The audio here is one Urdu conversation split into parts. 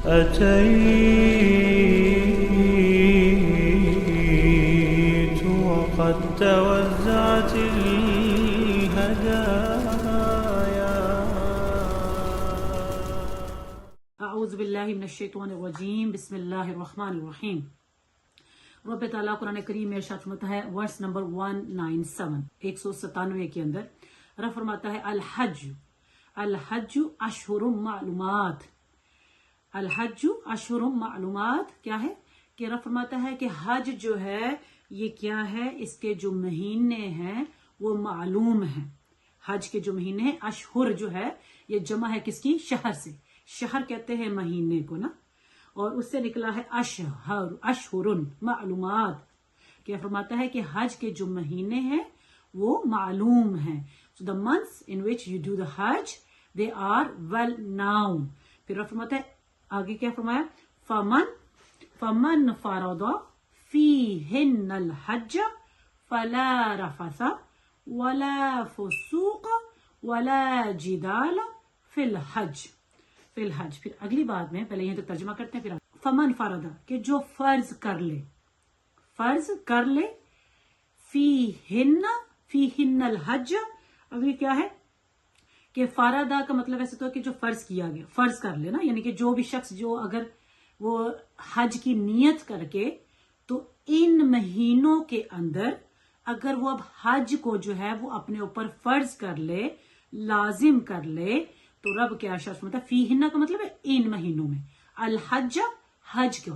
أتيت وقد توزعت الهدايا. اعوذ باللہ من الشیطان الرجیم، بسم اللہ الرحمن الرحیم۔ رب تعالیٰ قرآن کریم میں ارشاد فرماتا ہے، ورس نمبر 197 کے اندر رب فرماتا ہے الحج اشہر معلومات۔ الحج اشہر معلومات کیا ہے؟ کہ رب فرماتا ہے کہ حج جو ہے یہ کیا ہے، اس کے جو مہینے ہیں وہ معلوم ہیں۔ حج کے جو مہینے ہیں، اشہر جو ہے یہ جمع ہے کس کی؟ شہر سے۔ شہر کہتے ہیں مہینے کو نا، اور اس سے نکلا ہے اشہر معلومات۔ کیا فرماتا ہے کہ حج کے جو مہینے ہیں وہ معلوم ہیں۔ So the months in which you do the Hajj, they are well known. پھر رب فرماتا ہے آگے کیا فرمایا؟ فمن فرض فیہن الحج فلا رفث ولا فسوق ولا جدال فی الحج۔ پھر اگلی بات میں پہلے یہاں تک ترجمہ کرتے ہیں، پھر فمن فرض کہ جو فرض کر لے فیہن الحج۔ اگلی کیا ہے کہ فاردا کا مطلب ایسے تو کہ جو فرض کیا گیا، فرض کر لے نا، یعنی کہ جو بھی شخص جو اگر وہ حج کی نیت کر کے تو ان مہینوں کے اندر اگر وہ اب حج کو جو ہے وہ اپنے اوپر فرض کر لے، لازم کر لے، تو رب کیا شرط ہوتا ہے؟ فیہن کا مطلب ہے ان مہینوں میں، الحج حج کو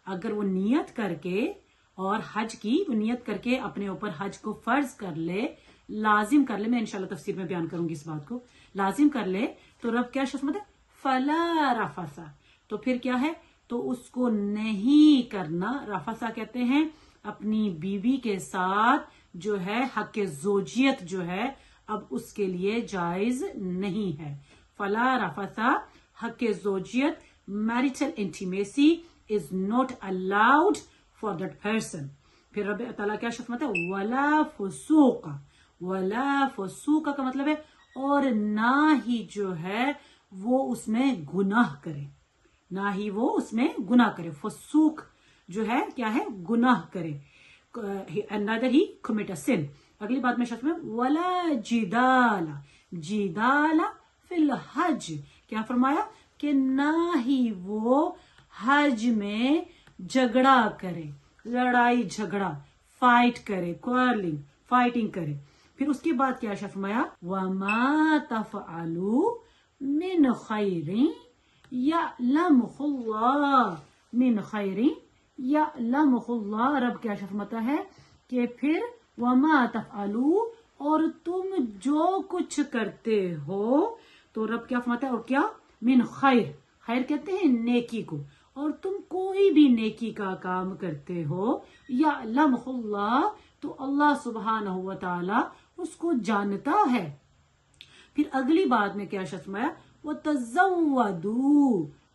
اگر وہ نیت کر کے اور حج کی وہ نیت کر کے اپنے اوپر حج کو فرض کر لے، لازم کر لے، میں انشاءاللہ تفسیر میں بیان کروں گی اس بات کو، لازم کر لے تو رب کیا شرط ہوتا ہے؟ فلا رفث، تو پھر کیا ہے؟ تو اس کو نہیں کرنا۔ رفثہ کہتے ہیں اپنی بیوی کے ساتھ جو ہے حق زوجیت جو ہے اب اس کے لیے جائز نہیں ہے۔ فلا رفث، حق زوجیت، marital intimacy is not allowed for that person۔ پھر رب تعالیٰ کیا شرط ہے؟ ولا فسوق، ولا فسوق کا مطلب ہے اور نہ ہی جو ہے وہ اس میں گناہ کرے، نہ ہی وہ اس میں گناہ کرے۔ فسوق جو ہے کیا ہے؟ گناہ کرے، neither he commit a sin۔ اگلی بات میں شرط میں ولا جدال فی الحج، کیا فرمایا؟ کہ نہ ہی وہ حج میں جھگڑا کرے، لڑائی جھگڑا، فائٹ کرے، فائٹنگ کرے۔ پھر اس کے بعد کیا شرط فرمایا؟ وما تفعلوا من خیر یعلمہ اللہ، من خیر یعلمہ اللہ۔ رب کیا شرط فرماتا ہے کہ پھر وما تفعلوا، اور تم جو کچھ کرتے ہو، تو رب کیا فرماتا ہے؟ اور کیا؟ من خیر، خیر کہتے ہیں نیکی کو، اور تم کوئی بھی نیکی کا کام کرتے ہو، یعلمہ اللہ، تو اللہ سبحانہ و تعالی اس کو جانتا ہے۔ پھر اگلی بات میں کیا شرط فرمایا؟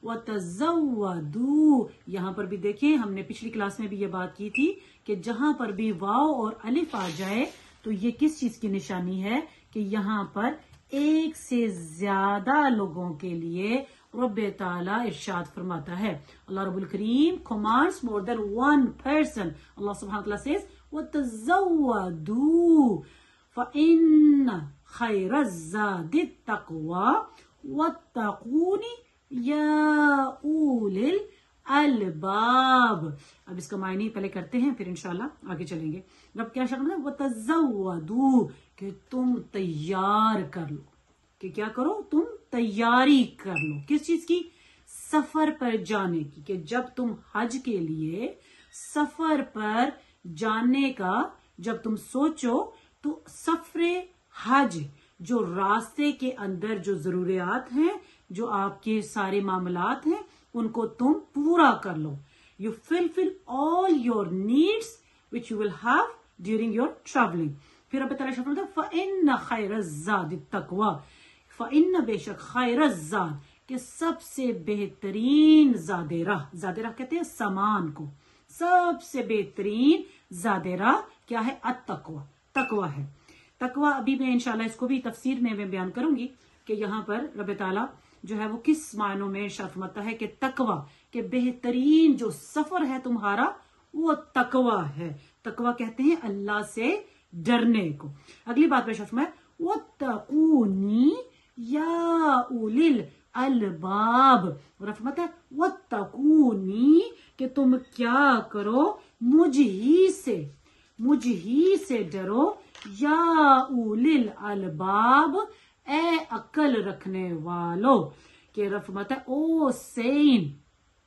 وَتَزَوَّدُوا۔ یہاں پر بھی دیکھیں، ہم نے پچھلی کلاس میں بھی یہ بات کی تھی کہ جہاں پر بھی واو اور الف آ جائے تو یہ کس چیز کی نشانی ہے؟ کہ یہاں پر ایک سے زیادہ لوگوں کے لیے رب تعالیٰ ارشاد فرماتا ہے۔ اللہ رب الکریم commands more than one person۔ اللہ سبحانہ وتعالیٰ says وَتَزَوَّدُوا فَإِنَّ خَيْرَ الزَّادِ التَّقْوَى وَاتَّقُونِ يَا أُولِي الْأَلْبَابِ۔ اب اس کا معنی پہلے کرتے ہیں، پھر انشاءاللہ آگے چلیں گے۔ رب کیا شرط ہے؟ وَتَزَوَّدُوا، کہ تم تیار کر لو، کہ کیا کرو؟ تم تیاری کر لو، کس چیز کی؟ سفر پر جانے کی، کہ جب تم حج کے لیے سفر پر جانے کا جب تم سوچو تو سفر حج جو راستے کے اندر جو ضروریات ہیں، جو آپ کے سارے معاملات ہیں، ان کو تم پورا کر لو۔ You fulfill all your needs which you will have during your traveling۔ پھر اب تعالیٰ شرط ہے فَإِنَّ خَيْرَ الزَّادِ التَّقْوَى، فَإِنَّ بے شک خیر الزاد، کہ سب سے بہترین زاد راہ، زاد راہ کہتے ہیں سامان کو، سب سے بہترین زاد راہ کیا ہے؟ التقوی، تقوی ہے۔ تقوی ابھی میں انشاءاللہ اس کو بھی تفسیر میں بیان کروں گی کہ یہاں پر رب تعالیٰ جو ہے وہ کس معنوں میں ارشاد فرماتا ہے کہ تقوی، کہ بہترین جو سفر ہے تمہارا وہ تقوی ہے. تقوی کہتے ہیں اللہ سے ڈرنے کو. اگلی بات میں ارشاد فرمایا وَاتَّقُونِي یا اولی الالباب، اور فرماتا ہے وَاتَّقُونِی کہ تم کیا کرو، مجھ ہی سے ڈرو، یا اولی الالباب اے عقل رکھنے والو. کہ رب فرماتا ہے او سین،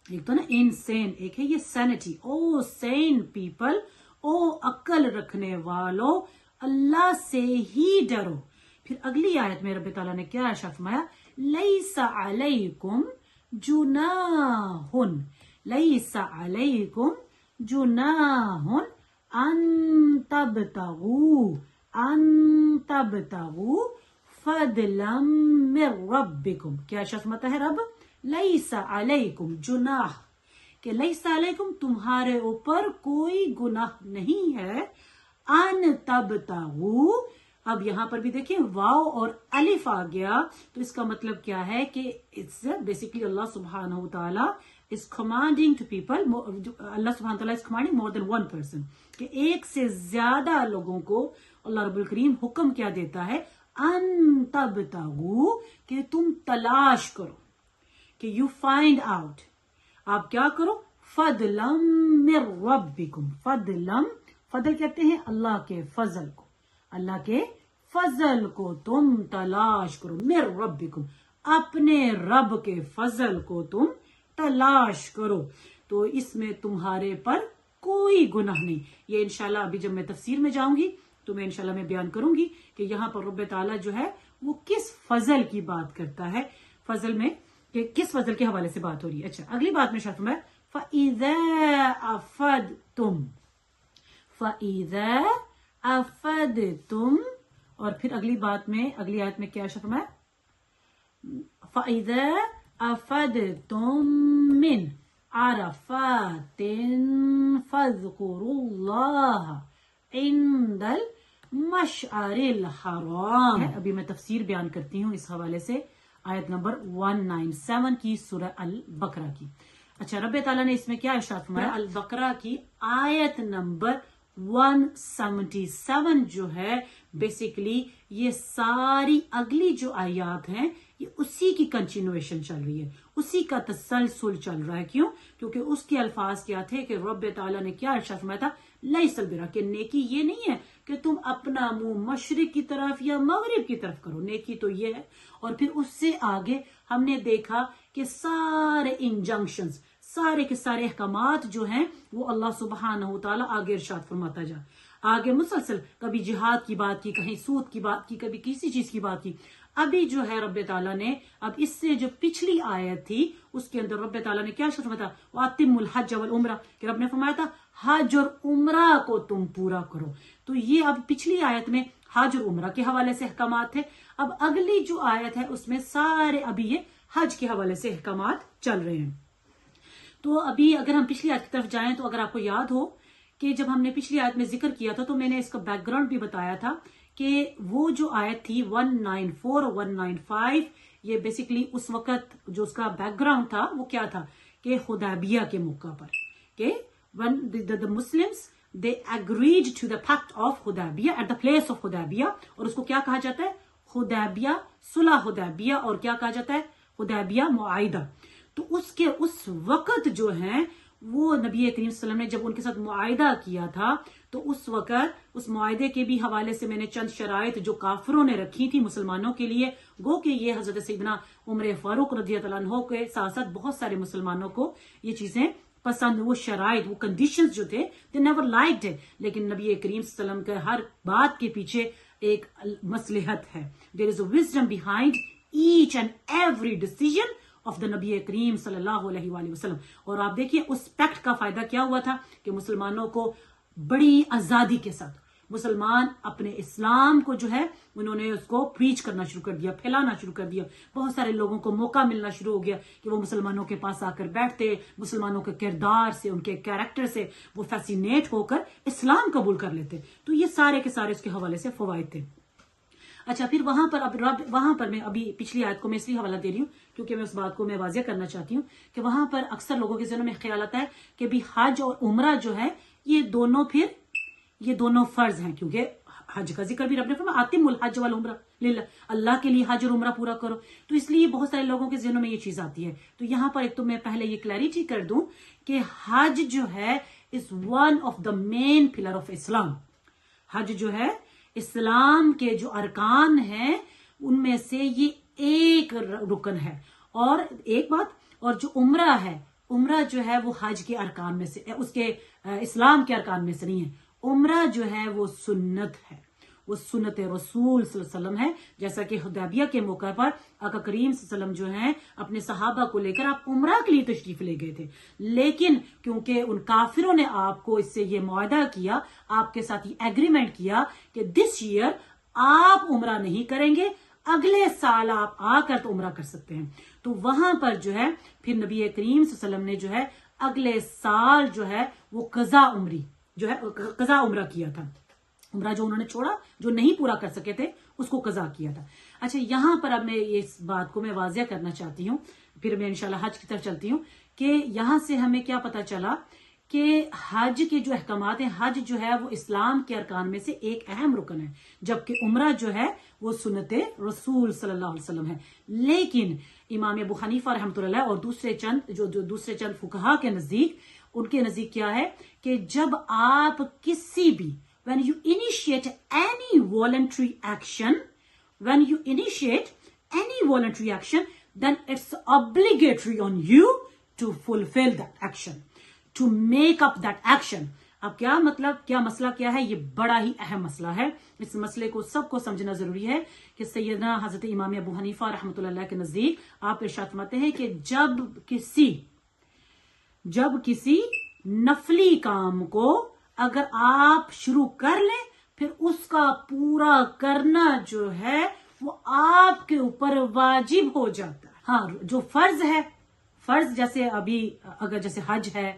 ایک تو نا انسین، ایک ہے یہ سینٹی. او سین پیپل، او عقل رکھنے والو، اللہ سے ہی ڈرو. پھر اگلی آیت میں رب تعالیٰ نے کیا ارشاد فرمایا لیس علیکم جناح، لیس علیکم جناح ان تبتغوا فضلا من ربکم. کیا ارشاد فرماتا ہے رب لیس علیکم جناح، کہ لیس علیکم تمہارے اوپر کوئی گناہ نہیں ہے، ان تبتغوا. اب یہاں پر بھی دیکھیں واو اور الف آ گیا تو اس کا مطلب کیا ہے کہ بیسیکلی اللہ سبحانہ و تعالیٰ is commanding to people، اللہ سبحانہ تعالیٰ is commanding more than one person، کہ ایک سے زیادہ لوگوں کو اللہ رب الکریم حکم کیا دیتا ہے ان تبتغوا، کہ تم تلاش کرو، کہ you find out، آپ کیا کرو، فضلا من ربکم. فضل کہتے ہیں اللہ کے فضل کو، اللہ کے فضل کو تم تلاش کرو، من ربکم اپنے رب کے فضل کو تم تلاش کرو. تو اس میں تمہارے پر کوئی گناہ نہیں. یہ انشاءاللہ ابھی جب میں تفسیر میں جاؤں گی تو میں انشاءاللہ میں بیان کروں گی کہ یہاں پر رب تعالیٰ جو ہے وہ کس فضل کی بات کرتا ہے، فضل میں کہ کس فضل کے حوالے سے بات ہو رہی ہے. اچھا اگلی بات میں شرط میں فَإِذَا أَفَدْتُمْ، اور پھر اگلی بات میں اگلی آیت میں کیا شرط میں فَإِذَا أَفَدْتُمْ مِنْ عَرَفَاتٍ فَاذْكُرُوا اللَّهَ عِنْدَ الْمَشْعَرِ الْحَرَامِ. ابھی میں تفسیر بیان کرتی ہوں اس حوالے سے آیت نمبر 197 کی سورہ البقرہ کی. اچھا رب تعالیٰ نے اس میں کیا ارشاد فرمایا، البقرہ کی آیت نمبر 177 جو ہے بیسیکلی یہ ساری اگلی جو آیات ہیں یہ اسی کی کنٹینویشن چل رہی ہے، اسی کا تسلسل چل رہا ہے. کیوں؟ کیونکہ اس کے الفاظ کیا تھے کہ رب تعالیٰ نے کیا ارشاد فرمایا تھا لیس البر، کہ نیکی یہ نہیں ہے کہ تم اپنا منہ مشرق کی طرف یا مغرب کی طرف کرو، نیکی تو یہ ہے. اور پھر اس سے آگے ہم نے دیکھا کہ سارے انجنکشنز، سارے کے سارے احکامات جو ہیں وہ اللہ سبحانہ و تعالیٰ آگے ارشاد فرماتا جا، آگے مسلسل کبھی جہاد کی بات کی، کہیں سود کی بات کی، کبھی کسی چیز کی بات کی. ابھی جو ہے رب تعالیٰ نے اب اس سے جو پچھلی آیت تھی اس کے اندر رب تعالیٰ نے کیا فرمایا تھا وَأَتِمُّوا الْحَجَّ وَالْعُمْرَةَ، کہ رب نے فرمایا تھا حج اور عمرہ کو تم پورا کرو. تو یہ اب پچھلی آیت میں حج اور عمرہ کے حوالے سے احکامات تھے. اب اگلی جو آیت ہے اس میں سارے ابھی یہ حج کے حوالے سے احکامات چل رہے ہیں. تو ابھی اگر ہم پچھلی آیت کی طرف جائیں تو اگر آپ کو یاد ہو کہ جب ہم نے پچھلی آیت میں ذکر کیا تھا تو میں نے اس کا بیک گراؤنڈ بھی بتایا تھا کہ وہ جو آیت تھی 194 اور 195 یہ بیسیکلی اس وقت جو اس کا بیک گراؤنڈ تھا وہ کیا تھا کہ حدیبیہ کے موقع پر کہ when the Muslims they agreed to the pact of Hudaybiyah at the place of Hudaybiyah، اور اس کو کیا کہا جاتا ہے حدیبیہ، صلح حدیبیہ، اور کیا کہا جاتا ہے حدیبیہ معاہدہ. تو اس کے اس وقت جو ہیں وہ نبی کریم صلی اللہ علیہ وسلم نے جب ان کے ساتھ معاہدہ کیا تھا تو اس وقت اس معاہدے کے بھی حوالے سے میں نے چند شرائط جو کافروں نے رکھی تھی مسلمانوں کے لیے، گو کہ یہ حضرت سیدنا عمر فاروق رضی اللہ عنہ کے ساتھ ساتھ بہت سارے مسلمانوں کو یہ چیزیں پسند، وہ شرائط وہ کنڈیشنز جو تھے they never liked it، لیکن نبی کریم صلی اللہ علیہ وسلم کے ہر بات کے پیچھے ایک مصلحت ہے. there is a wisdom behind each and every decision of the نبی کریم صلی اللہ علیہ وآلہ وسلم. اور آپ دیکھیے اس پیکٹ کا فائدہ کیا ہوا تھا کہ مسلمانوں کو بڑی آزادی کے ساتھ مسلمان اپنے اسلام کو جو ہے انہوں نے اس کو پریچ کرنا شروع کر دیا، پھیلانا شروع کر دیا. بہت سارے لوگوں کو موقع ملنا شروع ہو گیا کہ وہ مسلمانوں کے پاس آ کر بیٹھتے، مسلمانوں کے کردار سے، ان کے کیریکٹر سے وہ فیسینیٹ ہو کر اسلام قبول کر لیتے. تو یہ سارے کے سارے اس کے حوالے سے فوائد تھے. اچھا پھر وہاں پر اب رب وہاں پر میں ابھی پچھلی آیت کو میں اس لیے حوالہ دے رہی ہوں کیونکہ میں اس بات کو میں واضح کرنا چاہتی ہوں کہ وہاں پر اکثر لوگوں کے ذہنوں میں خیال آتا ہے کہ بھی حج اور عمرہ جو ہے یہ دونوں فرض ہیں، کیونکہ حج کا ذکر بھی رب نے فرمایا اتم الحج والعمرہ للہ، اللہ کے لیے حج اور عمرہ پورا کرو، تو اس لیے بہت سارے لوگوں کے ذہنوں میں یہ چیز آتی ہے۔ تو یہاں پر ایک تو میں پہلے یہ کلیریٹی کر دوں کہ حج جو ہے is one of the main pillar of Islam. حج جو ہے اسلام کے جو ارکان ہیں ان میں سے یہ ایک رکن ہے، اور ایک بات، اور جو عمرہ ہے، عمرہ جو ہے وہ حج کے ارکان میں سے، اس کے اسلام کے ارکان میں سے نہیں ہے۔ عمرہ جو ہے وہ سنت ہے، وہ سنت رسول صلی اللہ علیہ وسلم ہے، جیسا کہ حدیبیہ کے موقع پر آقا کریم صلی اللہ علیہ وسلم جو ہیں اپنے صحابہ کو لے کر آپ عمرہ کے لیے تشریف لے گئے تھے، لیکن کیونکہ ان کافروں نے آپ کو اس سے یہ معاہدہ کیا، آپ کے ساتھ یہ ایگریمنٹ کیا کہ دس ایئر آپ عمرہ نہیں کریں گے، اگلے سال آپ آ کر تو عمرہ کر سکتے ہیں، تو وہاں پر جو ہے پھر نبی کریم صلی اللہ علیہ وسلم نے جو ہے اگلے سال جو ہے وہ قضا عمرہ کیا تھا، عمرہ جو انہوں نے چھوڑا، جو نہیں پورا کر سکے تھے، اس کو قضا کیا تھا۔ اچھا یہاں پر اب میں اس بات کو میں واضح کرنا چاہتی ہوں، پھر میں انشاءاللہ حج کی طرف چلتی ہوں، کہ یہاں سے ہمیں کیا پتا چلا کہ حج کے جو احکامات ہیں، حج جو ہے وہ اسلام کے ارکان میں سے ایک اہم رکن ہے، جبکہ عمرہ جو ہے وہ سنت رسول صلی اللہ علیہ وسلم ہے۔ لیکن امام ابو حنیفہ رحمۃ اللہ اور دوسرے چند فقہا کے نزدیک، ان کے نزدیک کیا ہے کہ جب آپ کسی بھی when you initiate any voluntary action, then it's obligatory on you to fulfill that action, to make up that action. اب کیا مطلب، کیا مسئلہ کیا ہے؟ یہ بڑا ہی اہم مسئلہ ہے، اس مسئلے کو سب کو سمجھنا ضروری ہے کہ سیدنا حضرت امام ابو حنیفہ رحمۃ اللہ کے نزدیک آپ ارشاد فرماتے ہیں کہ جب کسی نفلی کام کو اگر آپ شروع کر لیں، پھر اس کا پورا کرنا جو ہے وہ آپ کے اوپر واجب ہو جاتا ہے۔ ہاں جو فرض ہے، فرض جیسے ابھی اگر جیسے حج ہے،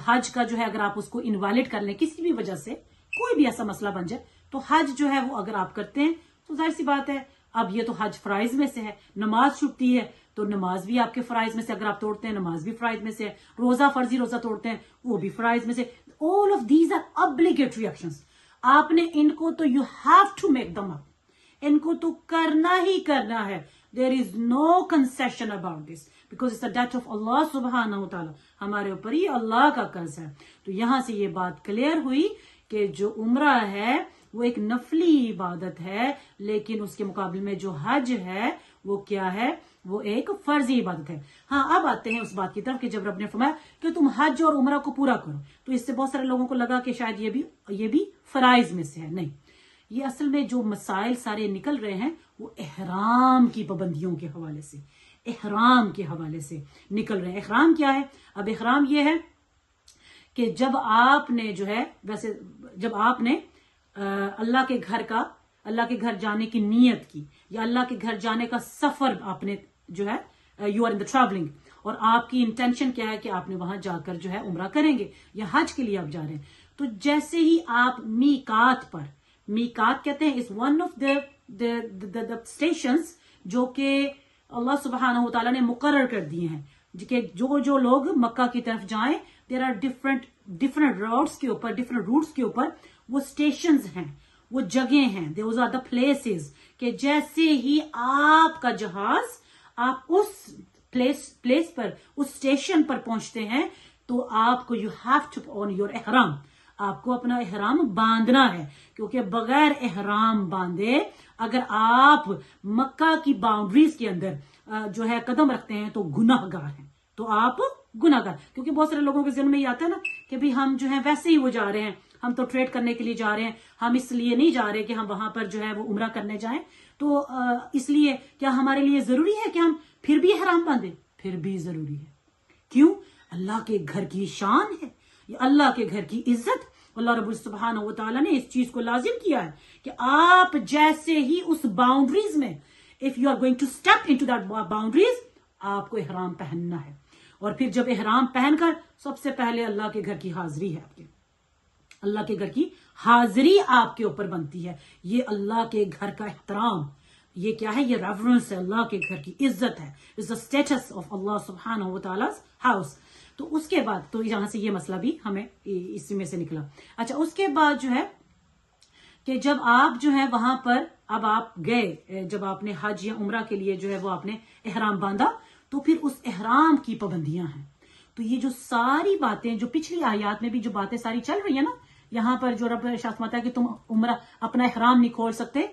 حج کا جو ہے اگر آپ اس کو انویلڈ کر لیں کسی بھی وجہ سے، کوئی بھی ایسا مسئلہ بن جائے، تو حج جو ہے وہ اگر آپ کرتے ہیں تو ظاہر سی بات ہے، اب یہ تو حج فرائض میں سے ہے، نماز چھوٹتی ہے تو نماز بھی آپ کے فرائض میں سے، اگر آپ توڑتے ہیں نماز بھی فرائض میں سے ہے، روزہ فرضی روزہ توڑتے ہیں وہ بھی فرائض میں سے، all of these are obligatory actions. آپ نے ان کو تو you have to make them up. ان کو تو کرنا ہی کرنا ہے. There is no concession about this because it's a debt of Allah سبحانہ وتعالی. ہمارے اوپر ہی اللہ کا قرض ہے. تو یہاں سے یہ بات کلیئر ہوئی کہ جو عمرہ ہے وہ ایک نفلی عبادت ہے، لیکن اس کے مقابلے میں جو حج ہے وہ کیا ہے؟ وہ ایک فرضی عبادت ہے۔ ہاں اب آتے ہیں اس بات کی طرف کہ جب رب نے فرمایا کہ تم حج اور عمرہ کو پورا کرو، تو اس سے بہت سارے لوگوں کو لگا کہ شاید یہ بھی فرائض میں سے ہے۔ نہیں، یہ اصل میں جو مسائل سارے نکل رہے ہیں وہ احرام کی پابندیوں کے حوالے سے، احرام کے حوالے سے نکل رہے ہیں۔ احرام کیا ہے؟ اب احرام یہ ہے کہ جب آپ نے جو ہے جب آپ نے اللہ کے گھر جانے کی نیت کی، یا اللہ کے گھر جانے کا سفر آپ نے جو ہے you are in the travelling, اور آپ کی انٹینشن کیا ہے کہ آپ نے وہاں جا کر جو ہے عمرہ کریں گے یا حج کے لیے آپ جا رہے ہیں، تو جیسے ہی آپ میقات کہتے ہیں اس ون آف دا اسٹیشنز جو کہ اللہ سبحانہ و تعالیٰ نے مقرر کر دیے ہیں کہ جو لوگ مکہ کی طرف جائیں، دیر آر ڈفرنٹ روٹس کے اوپر وہ اسٹیشنز ہیں، وہ جگہ ہیں، دوز آر دا پلیسز، کہ جیسے ہی آپ کا جہاز آپ اس پلیس پر، اس اسٹیشن پر پہنچتے ہیں، تو آپ کو you have to on your احرام، آپ کو اپنا احرام باندھنا ہے، کیونکہ بغیر احرام باندھے اگر آپ مکہ کی باؤنڈریز کے اندر جو ہے قدم رکھتے ہیں تو گناہ گار ہیں، تو آپ گناہ گار، کیونکہ بہت سارے لوگوں کے ذہن میں یہ آتا ہے نا کہ بھی ہم جو ہے ویسے ہی وہ جا رہے ہیں، ہم تو ٹریڈ کرنے کے لیے جا رہے ہیں، ہم اس لیے نہیں جا رہے کہ ہم وہاں پر جو ہے وہ عمرہ کرنے جائیں، تو اس لیے کیا ہمارے لیے ضروری ہے کہ ہم پھر بھی احرام باندھیں؟ پھر بھی ضروری ہے۔ کیوں؟ اللہ کے گھر کی شان ہے، یہ اللہ کے گھر کی عزت، اللہ رب سبحانہ و تعالیٰ نے اس چیز کو لازم کیا ہے کہ آپ جیسے ہی اس باؤنڈریز میں، if you are going to step into that boundaries، آپ کو احرام پہننا ہے، اور پھر جب احرام پہن کر سب سے پہلے اللہ کے گھر کی حاضری ہے آپ کے، اللہ کے گھر کی حاضری آپ کے اوپر بنتی ہے. یہ اللہ کے گھر کا احترام، یہ کیا ہے؟ یہ ریورنس ہے، اللہ کے گھر کی عزت ہے. از دا اسٹیٹس آف اللہ سبحانہ و تعالیٰ ہاؤس. تو اس کے بعد تو یہاں سے یہ مسئلہ بھی ہمیں اسی میں سے نکلا. اچھا، اس کے بعد جو ہے کہ جب آپ جو ہے وہاں پر اب آپ گئے، جب آپ نے حج یا عمرہ کے لیے جو ہے وہ آپ نے احرام باندھا، تو پھر اس احرام کی پابندیاں ہیں. تو یہ جو ساری باتیں جو پچھلی آیات میں بھی جو باتیں ساری چل رہی ہیں نا، یہاں پر جو رب ارشاد فرماتا ہے کہ تم عمرہ اپنا احرام نہیں کھول سکتے.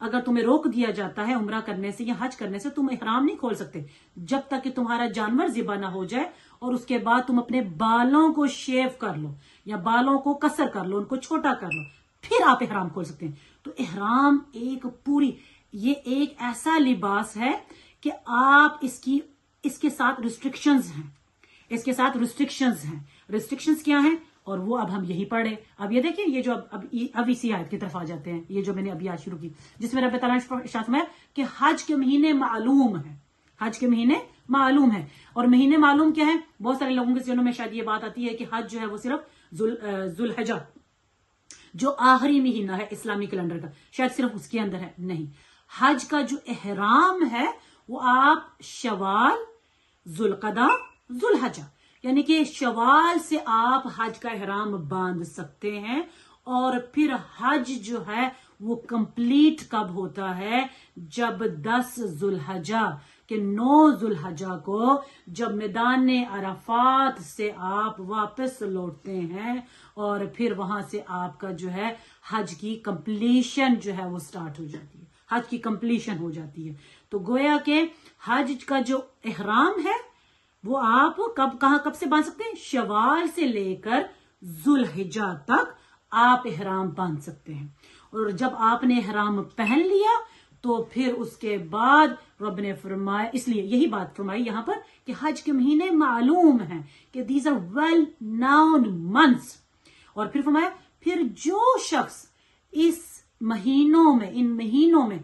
اگر تمہیں روک دیا جاتا ہے عمرہ کرنے سے یا حج کرنے سے، تم احرام نہیں کھول سکتے جب تک کہ تمہارا جانور ذبح نہ ہو جائے، اور اس کے بعد تم اپنے بالوں کو شیو کر لو یا بالوں کو قصر کر لو، ان کو چھوٹا کر لو، پھر آپ احرام کھول سکتے ہیں. تو احرام ایک پوری، یہ ایک ایسا لباس ہے کہ آپ اس کے ساتھ ریسٹرکشنز ہیں. اس کے ساتھ ریسٹرکشنز ہیں. ریسٹرکشنز کیا ہیں؟ اور وہ اب ہم یہی پڑھے. اب یہ دیکھیں، یہ جو اب اسی آیت کی طرف آ جاتے ہیں، یہ جو میں نے ابھی آج شروع کی، جس میں رب تعالیٰ نے ارشاد فرمایا کہ حج کے مہینے معلوم ہیں. حج کے مہینے معلوم ہیں. اور مہینے معلوم کیا ہے؟ بہت سارے لوگوں کے ذہنوں میں شاید یہ بات آتی ہے کہ حج جو ہے وہ صرف ذوالحجہ جو آخری مہینہ ہے اسلامی کیلنڈر کا، شاید صرف اس کے اندر ہے. نہیں، حج کا جو احرام ہے وہ آپ شوال، ذوالقعدہ، ذوالحجہ، یعنی کہ شوال سے آپ حج کا احرام باندھ سکتے ہیں. اور پھر حج جو ہے وہ کمپلیٹ کب ہوتا ہے؟ جب 10 ذوالحجہ کہ 9 ذوالحجہ کو جب میدان عرفات سے آپ واپس لوٹتے ہیں، اور پھر وہاں سے آپ کا جو ہے حج کی کمپلیشن جو ہے وہ سٹارٹ ہو جاتی ہے، حج کی کمپلیشن ہو جاتی ہے. تو گویا کہ حج کا جو احرام ہے وہ آپ کب سے باندھ سکتے ہیں؟ شوال سے لے کر ذوالحجہ تک آپ احرام باندھ سکتے ہیں. اور جب آپ نے احرام پہن لیا تو پھر اس کے بعد رب نے فرمایا، اس لیے یہی بات فرمائی یہاں پر کہ حج کے مہینے معلوم ہیں، کہ these are well known months. اور پھر فرمایا پھر جو شخص ان مہینوں میں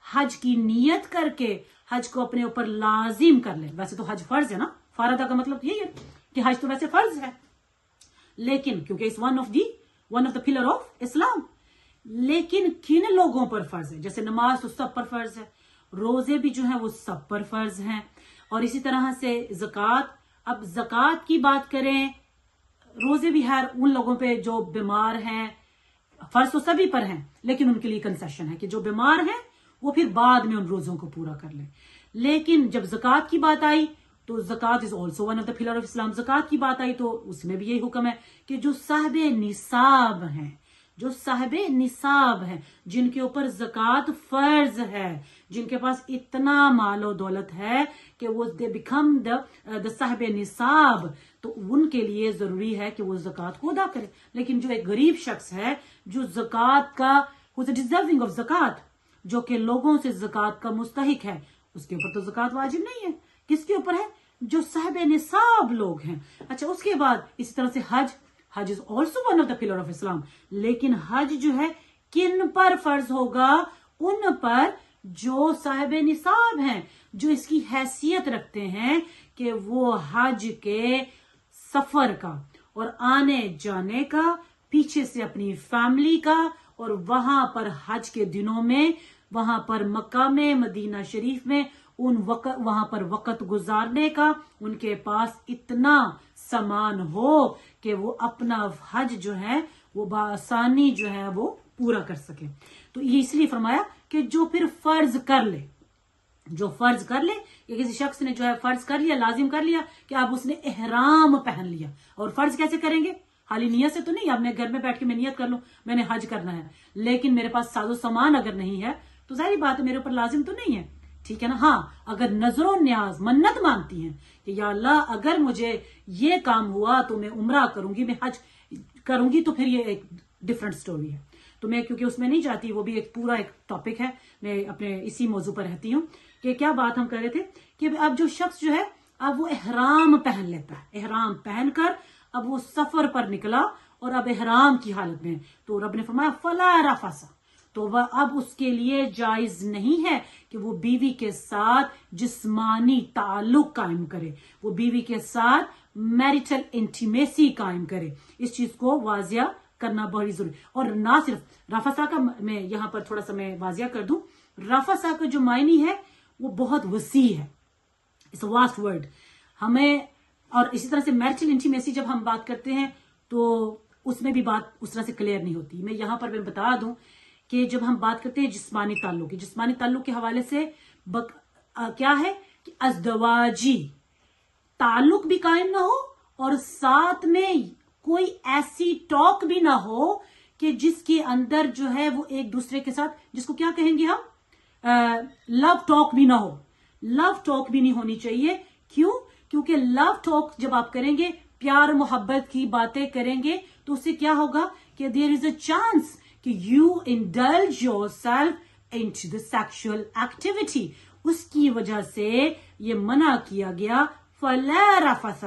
حج کی نیت کر کے حج کو اپنے اوپر لازم کر لے. ویسے تو حج فرض ہے نا، فارادہ کا مطلب یہی ہے کہ حج تو ویسے فرض ہے، لیکن کیونکہ اس one of the pillar of Islam. لیکن کن لوگوں پر فرض ہے؟ جیسے نماز تو سب پر فرض ہے، روزے بھی جو ہیں وہ سب پر فرض ہیں، اور اسی طرح سے زکوٰۃ. اب زکوٰۃ کی بات کریں، روزے بھی ہے ان لوگوں پہ جو بیمار ہیں، فرض تو سبھی پر ہیں، لیکن ان کے لیے کنسیشن ہے کہ جو بیمار ہیں وہ پھر بعد میں ان روزوں کو پورا کر لیں. لیکن جب زکوٰۃ کی بات آئی تو زکوٰۃ is also one of the pillar of Islam. زکوٰۃ کی بات آئی تو اس میں بھی یہی حکم ہے کہ جو صاحب نصاب ہیں، جن کے اوپر زکوٰۃ فرض ہے، جن کے پاس اتنا مال و دولت ہے کہ وہ دے بیکم دا صاحب نصاب، تو ان کے لیے ضروری ہے کہ وہ زکوٰۃ کو ادا کرے. لیکن جو ایک غریب شخص ہے جو زکوٰۃ کا ڈیزرونگ آف زکوٰۃ، جو کہ لوگوں سے زکوٰۃ کا مستحق ہے، اس کے اوپر تو زکوٰۃ واجب نہیں ہے. کس کے اوپر ہے؟ جو صاحب نصاب لوگ ہیں. اچھا، اس کے بعد اسی طرح سے حج is also one of the pillar of Islam. لیکن حج جو ہے کن پر فرض ہوگا؟ ان پر جو صاحب نصاب ہیں، جو اس کی حیثیت رکھتے ہیں کہ وہ حج کے سفر کا اور آنے جانے کا، پیچھے سے اپنی فیملی کا، اور وہاں پر حج کے دنوں میں وہاں پر مکہ میں، مدینہ شریف میں وہاں پر وقت گزارنے کا ان کے پاس اتنا سامان ہو کہ وہ اپنا حج جو ہے وہ بآسانی جو ہے وہ پورا کر سکے. تو یہ اس لیے فرمایا کہ جو پھر فرض کر لے، یا کسی شخص نے جو ہے فرض کر لیا، لازم کر لیا کہ اب اس نے احرام پہن لیا. اور فرض کیسے کریں گے؟ خالی نیت سے تو نہیں. اب میں گھر میں بیٹھ کے میں نیت کر لوں میں نے حج کرنا ہے، لیکن میرے پاس ساز و سامان اگر نہیں ہے تو ظاہری بات ہے میرے اوپر لازم تو نہیں ہے. ٹھیک ہے نا؟ ہاں، اگر نظر و نیاز منت مانتی ہیں کہ یا اللہ اگر مجھے یہ کام ہوا تو میں عمرہ کروں گی، میں حج کروں گی، تو پھر یہ ایک ڈفرنٹ سٹوری ہے. تو میں کیونکہ اس میں نہیں جاتی، وہ بھی ایک پورا ایک ٹاپک ہے، میں اپنے اسی موضوع پر رہتی ہوں. کہ کیا بات ہم کر رہے تھے کہ اب جو شخص جو ہے اب وہ احرام پہن لیتا ہے، احرام پہن کر اب وہ سفر پر نکلا اور اب احرام کی حالت میں، تو رب نے فرمایا فلا رفث، تو وہ اب اس کے لیے جائز نہیں ہے کہ وہ بیوی کے ساتھ جسمانی تعلق قائم کرے، وہ بیوی کے ساتھ میریٹل انٹیمیسی قائم کرے. اس چیز کو واضح کرنا بڑی ضروری. اور نہ صرف رفسا کا میں یہاں پر تھوڑا سا میں واضح کر دوں, رفسا کا جو معنی ہے وہ بہت وسیع ہے, اٹس اے واسٹ ورڈ. ہمیں اور اسی طرح سے میرٹل انٹیمیسی جب ہم بات کرتے ہیں تو اس میں بھی بات اس طرح سے کلیئر نہیں ہوتی. میں یہاں پر میں بتا دوں کہ جب ہم بات کرتے ہیں جسمانی تعلق کے حوالے سے کیا ہے کہ ازدواجی تعلق بھی قائم نہ ہو اور ساتھ میں کوئی ایسی ٹاک بھی نہ ہو کہ جس کے اندر جو ہے وہ ایک دوسرے کے ساتھ, جس کو کیا کہیں گے ہم, لو ٹاک بھی نہ ہو. لو ٹاک بھی نہیں ہونی چاہیے. کیوں؟ کیونکہ لو ٹاک جب آپ کریں گے, پیار محبت کی باتیں کریں گے, تو اس سے کیا ہوگا کہ دیر از اے چانس کہ you indulge yourself into the sexual activity. اس کی وجہ سے یہ منع کیا گیا, فلا رفث,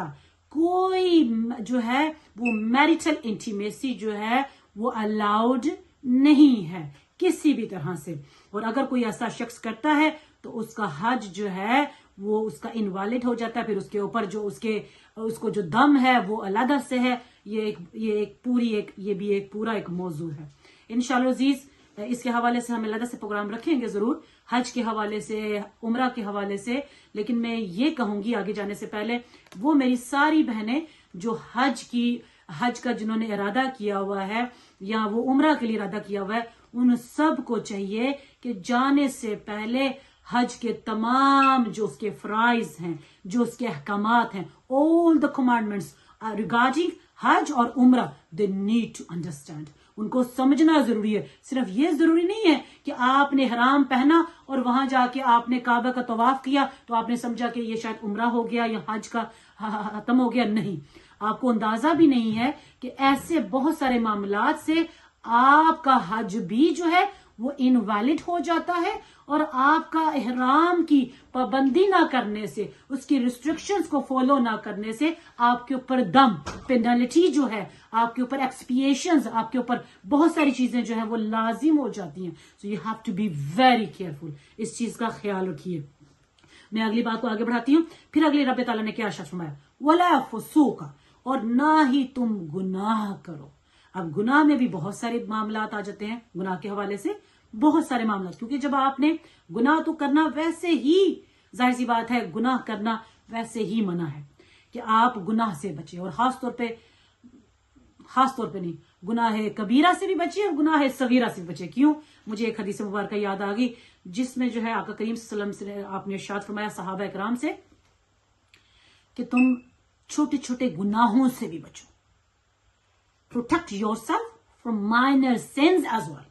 کوئی جو ہے وہ میریٹل انٹیمیسی جو ہے وہ الاؤڈ نہیں ہے کسی بھی طرح سے. اور اگر کوئی ایسا شخص کرتا ہے تو اس کا حج جو ہے وہ اس کا انوالڈ ہو جاتا ہے. پھر اس کے اوپر جو اس کو جو دم ہے وہ علیحدہ سے ہے. یہ بھی ایک پورا ایک موضوع ہے. انشاءاللہ عزیز اس کے حوالے سے ہم علیحدہ سے پروگرام رکھیں گے ضرور, حج کے حوالے سے, عمرہ کے حوالے سے. لیکن میں یہ کہوں گی آگے جانے سے پہلے, وہ میری ساری بہنیں جو حج کا جنہوں نے ارادہ کیا ہوا ہے یا وہ عمرہ کے لیے ارادہ کیا ہوا ہے, ان سب کو چاہیے کہ جانے سے پہلے حج کے تمام جو اس کے فرائض ہیں, جو اس کے احکامات ہیں, all the commandments regarding حج اور عمرہ, they need to understand. ان کو سمجھنا ضروری ہے. صرف یہ ضروری نہیں ہے کہ آپ نے احرام پہنا اور وہاں جا کے آپ نے کعبہ کا طواف کیا تو آپ نے سمجھا کہ یہ شاید عمرہ ہو گیا یا حج کا ختم ہو گیا. نہیں, آپ کو اندازہ بھی نہیں ہے کہ ایسے بہت سارے معاملات سے آپ کا حج بھی جو ہے وہ انویلڈ ہو جاتا ہے, اور آپ کا احرام کی پابندی نہ کرنے سے, اس کی ریسٹرکشنز کو فالو نہ کرنے سے آپ کے اوپر دم, پینلٹی جو ہے, آپ کے اوپر ایکسپیشنز, آپ کے اوپر بہت ساری چیزیں جو ہیں وہ لازم ہو جاتی ہیں. So you have to be very careful, اس چیز کا خیال رکھیے. میں اگلی بات کو آگے بڑھاتی ہوں. پھر اگلی رب تعالیٰ نے کیا ارشاد فرمایا, وَلَا فُسُوقَ, اور نہ ہی تم گناہ کرو. اب گناہ میں بھی بہت سارے معاملات آ جاتے ہیں, گناہ کے حوالے سے بہت سارے معاملات, کیونکہ جب آپ نے گناہ تو کرنا, ویسے ہی ظاہر سی بات ہے گناہ کرنا ویسے ہی منع ہے کہ آپ گناہ سے بچیں, اور خاص طور پہ نہیں, گناہ کبیرہ سے بھی بچیں اور گناہ صغیرہ سے بھی بچیں. کیوں؟ مجھے ایک حدیث مبارکہ یاد آ گئی جس میں جو ہے آقا کریم صلی اللہ علیہ وسلم سے آپ نے ارشاد فرمایا صحابہ اکرام سے کہ تم چھوٹے چھوٹے گناہوں سے بھی بچو. Protect yourself from minor sins as well.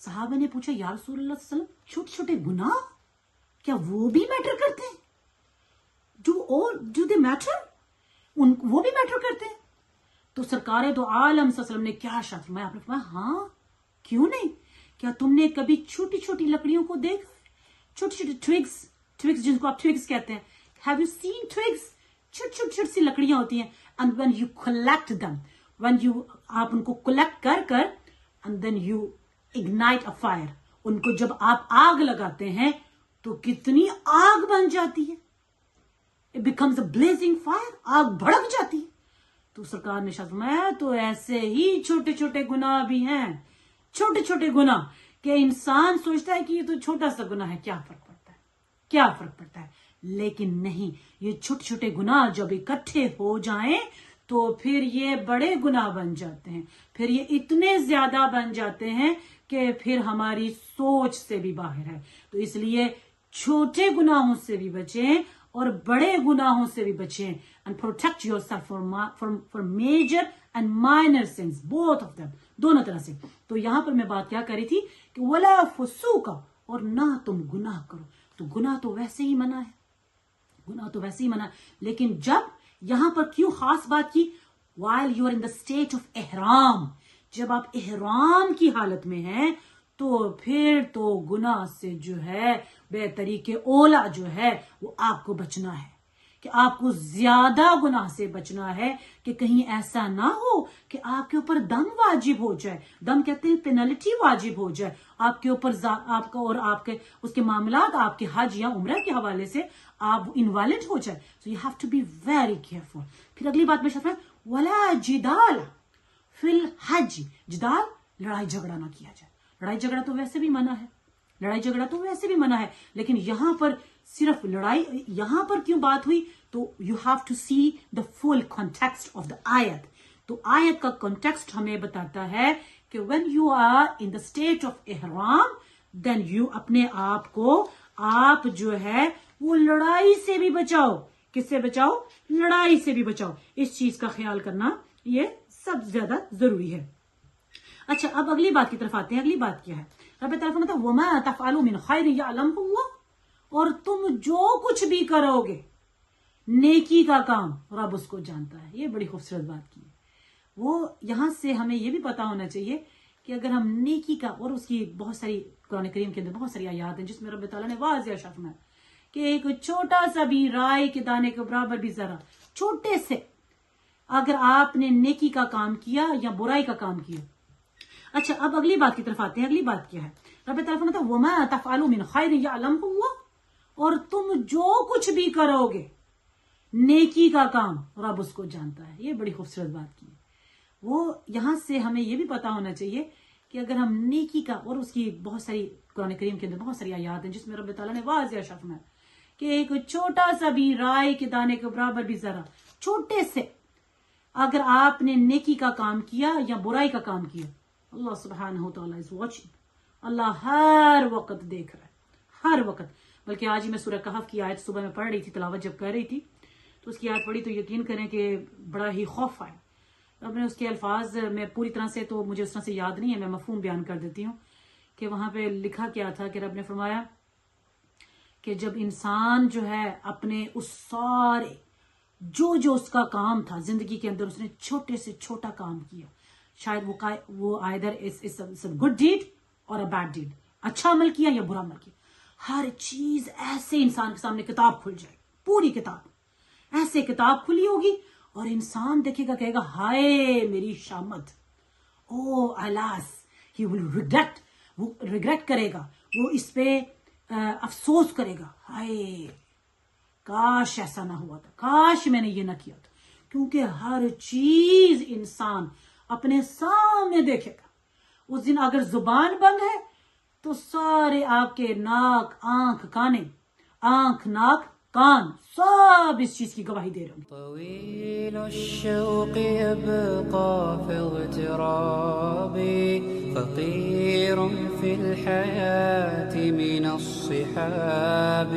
صحابہ نے پوچھا, یا رسول اللہ صلی اللہ علیہ وسلم, چھوٹے چھوٹے گناہ کیا وہ بھی میٹر کرتے ہیں؟ Do they matter? وہ بھی میٹر کرتے ہیں؟ تو سرکار دو عالم صلی اللہ علیہ وسلم نے کیا ارشاد فرمایا؟ آپ نے فرمایا ہاں کیوں نہیں. کیا تم نے کبھی چھوٹی چھوٹی لکڑیوں کو دیکھا, چھوٹی چھوٹی ٹویگز جن کو آپ ٹویگز کہتے ہیں, ہیو یو سین ٹویگز؟ چھوٹی چھوٹی سی لکڑیاں ہوتی ہیں, and when you collect them, آپ ان کو کلیکٹ کر and then you ignite a fire, ان کو جب آپ آگ لگاتے ہیں تو کتنی آگ بن جاتی ہے, it becomes a blazing fire, آگ بھڑک جاتی ہے. تو سرکار نے ارشاد فرمایا تو ایسے ہی چھوٹے چھوٹے گناہ بھی ہیں, چھوٹے چھوٹے گناہ کہ انسان سوچتا ہے کہ یہ تو چھوٹا سا گناہ ہے, کیا فرق پڑتا ہے, لیکن نہیں, یہ چھوٹے چھوٹے گناہ جب اکٹھے ہو جائیں تو پھر یہ بڑے گناہ بن جاتے ہیں, پھر یہ اتنے زیادہ بن جاتے ہیں کہ پھر ہماری سوچ سے بھی باہر ہے. تو اس لیے چھوٹے گناہوں سے بھی بچیں اور بڑے گناہوں سے بھی بچیں, and protect yourself from major and minor sins, both of them, دونوں طرح سے. تو یہاں پر میں بات کیا کری تھی کہ وَلَا فُسُوقَ, اور نہ تم گناہ کرو. تو گناہ تو ویسے ہی منع ہے, لیکن جب یہاں پر کیوں خاص بات کی, while you are in the state of احرام, جب آپ احرام کی حالت میں ہیں تو پھر تو گناہ سے جو ہے بے طریقے اولا جو ہے وہ آپ کو بچنا ہے, کہ آپ کو زیادہ گناہ سے بچنا ہے کہ کہیں ایسا نہ ہو کہ آپ کے اوپر دم واجب ہو جائے, دم کہتے ہیں پینلٹی واجب ہو جائے آپ کے اوپر, آپ کا اور آپ کے اس کے معاملات آپ کے حج یا عمرہ کے حوالے سے آپ انویلڈ ہو جائے. So you have to be very careful. پھر اگلی بات میں شفا ولا جدال فی الحج، جدال لڑائی جھگڑا نہ کیا جائے. لڑائی جھگڑا تو ویسے بھی منع ہے، لڑائی جھگڑا تو ویسے بھی منع ہے، لیکن یہاں پر صرف لڑائی، یہاں پر کیوں بات ہوئی؟ تو you have to see the full context of the آیت. تو آیت کا کانٹیکسٹ ہمیں بتاتا ہے کہ when you are in the state of احرام then you اپنے آپ کو آپ جو ہے وہ لڑائی سے بھی بچاؤ. کس سے بچاؤ؟ لڑائی سے بھی بچاؤ. اس چیز کا خیال کرنا یہ سب سے زیادہ ضروری ہے. اچھا اب اگلی بات کی طرف آتے ہیں. اگلی بات کیا ہے؟ رب تعالیٰ فرماتا ہے وَمَا تَفْعَلُوا مِنْ خَيْرٍ يَعْلَمْهُ اللَّهُ، اور تم جو کچھ بھی کرو گے نیکی کا کام رب اس کو جانتا ہے. یہ بڑی خوبصورت بات کی ہے. وہ یہاں سے ہمیں یہ بھی پتا ہونا چاہیے کہ اگر ہم نیکی کا، اور اس کی بہت ساری قرآن کریم کے اندر بہت ساری آیات ہیں جس میں رب تعالیٰ نے واضح ارشاد فرمایا کہ ایک چھوٹا سا بھی رائے کے دانے کے برابر بھی ذرا چھوٹے سے اگر آپ نے نیکی کا کام کیا یا برائی کا کام کیا. اچھا اب اگلی بات کی طرف آتے ہیں. اگلی بات کیا ہے؟ رب تعالیٰ فرماتا ہے وَمَا تَفْعَلُوا مِنْ خَيْرٍ يَعْلَمْهُ اللَّهُ، اور تم جو کچھ بھی کرو گے نیکی کا کام رب اس کو جانتا ہے. یہ بڑی خوبصورت بات کی ہے. وہ یہاں سے ہمیں یہ بھی پتا ہونا چاہیے کہ اگر ہم نیکی کا، اور اس کی بہت ساری قرآن کریم کے اندر بہت ساری آیات ہیں جس میں رب تعالیٰ نے واضح ارشاد فرمایا کہ ایک چھوٹا سا بھی رائے کے دانے کے برابر بھی ذرا چھوٹے سے اگر آپ نے نیکی کا کام کیا یا برائی کا کام کیا، اللہ سبحانہ و تعالیٰ از واچنگ. اللہ ہر وقت دیکھ رہا ہے، ہر وقت. بلکہ آج ہی میں سورہ کہف کی آیت صبح میں پڑھ رہی تھی، تلاوت جب کر رہی تھی تو اس کی آیت پڑھی تو یقین کریں کہ بڑا ہی خوف آیا. اب میں اس کے الفاظ میں پوری طرح سے تو مجھے اس طرح سے یاد نہیں ہے، میں مفہوم بیان کر دیتی ہوں کہ وہاں پہ لکھا کیا تھا کہ رب نے فرمایا کہ جب انسان جو ہے اپنے اس سارے جو اس کا کام تھا زندگی کے اندر، اس نے چھوٹے سے چھوٹا کام کیا، شاید وہ either گڈ ڈیڈ اور بیڈ ڈیڈ، اچھا عمل کیا یا برا عمل کیا، ہر چیز ایسے انسان کے سامنے کتاب کھل جائے، پوری کتاب ایسے کتاب کھلی ہوگی اور انسان دیکھے گا، کہے گا ہائے میری شامت، او الاس، ہی ول ریگریٹ، وہ ریگریٹ کرے گا، وہ اس پہ افسوس کرے گا، ہائے کاش ایسا نہ ہوا تھا، کاش میں نے یہ نہ کیا تھا. کیونکہ ہر چیز انسان اپنے سامنے دیکھے گا. اس دن اگر زبان بند ہے تو سارے آپ کے ناک، آنکھ، کانے، آنکھ، ناک، کان سب اس چیز کی گواہی دے رہے ہوں گے. طويل الشوق يبقى في اغتراب فقير في الحياة من الصحاب